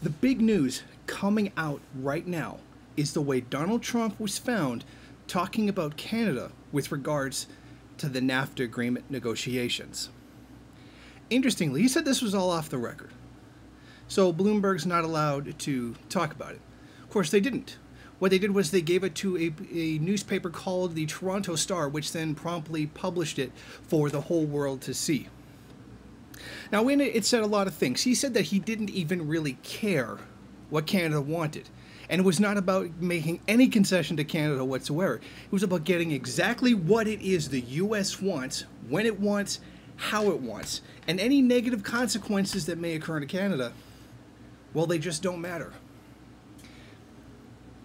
The big news coming out right now is the way Donald Trump was found talking about Canada with regards to the NAFTA agreement negotiations. Interestingly, he said this was all off the record. So Bloomberg's not allowed to talk about it. Of course, they didn't. What they did was they gave it to a newspaper called the Toronto Star, which then promptly published it for the whole world to see. Now, in it, it said a lot of things. He said that he didn't even really care what Canada wanted. And it was not about making any concession to Canada whatsoever. It was about getting exactly what it is the U.S. wants, when it wants, how it wants. And any negative consequences that may occur to Canada, well, they just don't matter.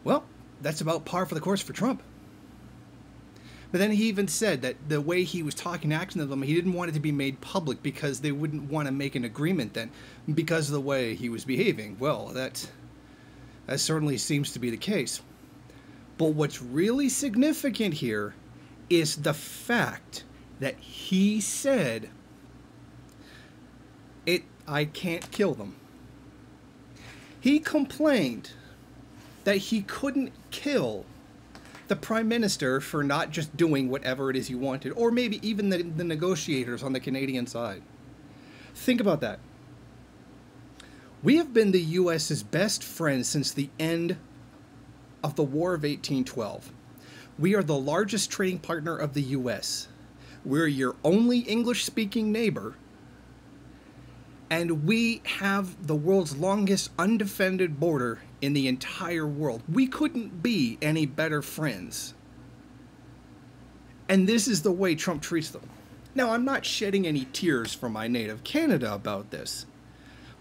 Well, that's about par for the course for Trump. But then he even said that the way he was talking, acting to them, he didn't want it to be made public because they wouldn't want to make an agreement then because of the way he was behaving. Well, that certainly seems to be the case. But what's really significant here is the fact that he said, I can't kill them. He complained that he couldn't kill the Prime Minister for not just doing whatever it is he wanted, or maybe even the negotiators on the Canadian side. Think about that. We have been the U.S.'s best friends since the end of the War of 1812. We are the largest trading partner of the U.S. We're your only English-speaking neighbor, and we have the world's longest undefended border in the entire world. We couldn't be any better friends. And this is the way Trump treats them. Now, I'm not shedding any tears for my native Canada about this,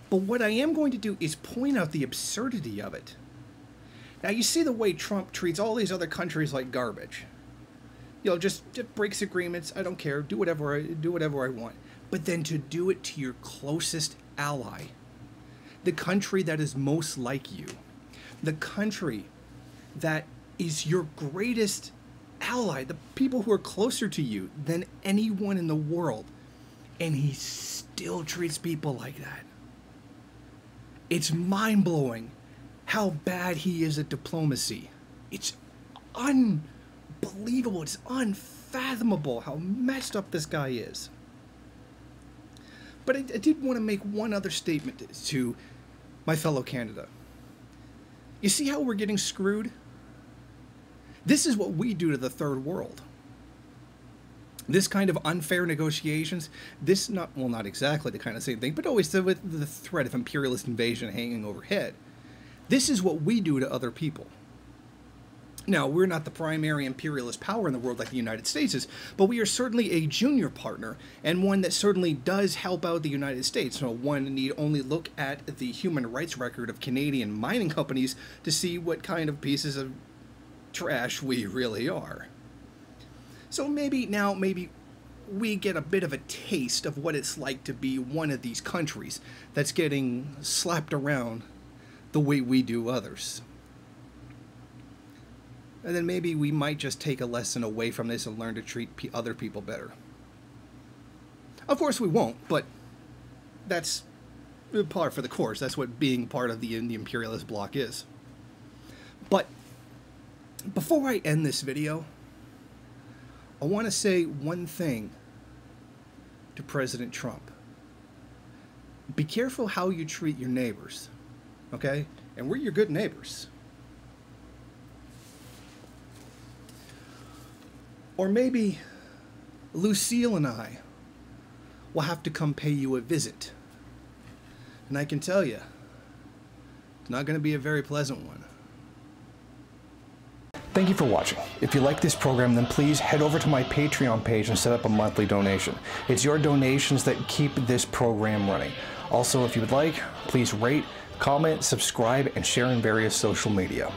but what I am going to do is point out the absurdity of it. Now, you see the way Trump treats all these other countries like garbage. You know, just breaks agreements. I don't care. Do whatever I want. But then to do it to your closest ally, the country that is most like you, the country that is your greatest ally, the people who are closer to you than anyone in the world, and he still treats people like that. It's mind-blowing how bad he is at diplomacy. It's unbelievable. It's unfathomable how messed up this guy is. But I did want to make one other statement to my fellow Canada. You see how we're getting screwed? This is what we do to the third world. This kind of unfair negotiations, not exactly the kind of same thing, but always with the threat of imperialist invasion hanging overhead. This is what we do to other people. Now, we're not the primary imperialist power in the world like the United States is, but we are certainly a junior partner, and one that certainly does help out the United States. So one need only look at the human rights record of Canadian mining companies to see what kind of pieces of trash we really are. So maybe we get a bit of a taste of what it's like to be one of these countries that's getting slapped around the way we do others. And then maybe we might just take a lesson away from this and learn to treat other people better. Of course we won't, but that's par for the course. That's what being part of the imperialist bloc is. But before I end this video, I want to say one thing to President Trump. Be careful how you treat your neighbors, okay? And we're your good neighbors. Or maybe Lucille and I will have to come pay you a visit. And I can tell you, it's not going to be a very pleasant one. Thank you for watching. If you like this program, then please head over to my Patreon page and set up a monthly donation. It's your donations that keep this program running. Also, if you would like, please rate, comment, subscribe, and share in various social media.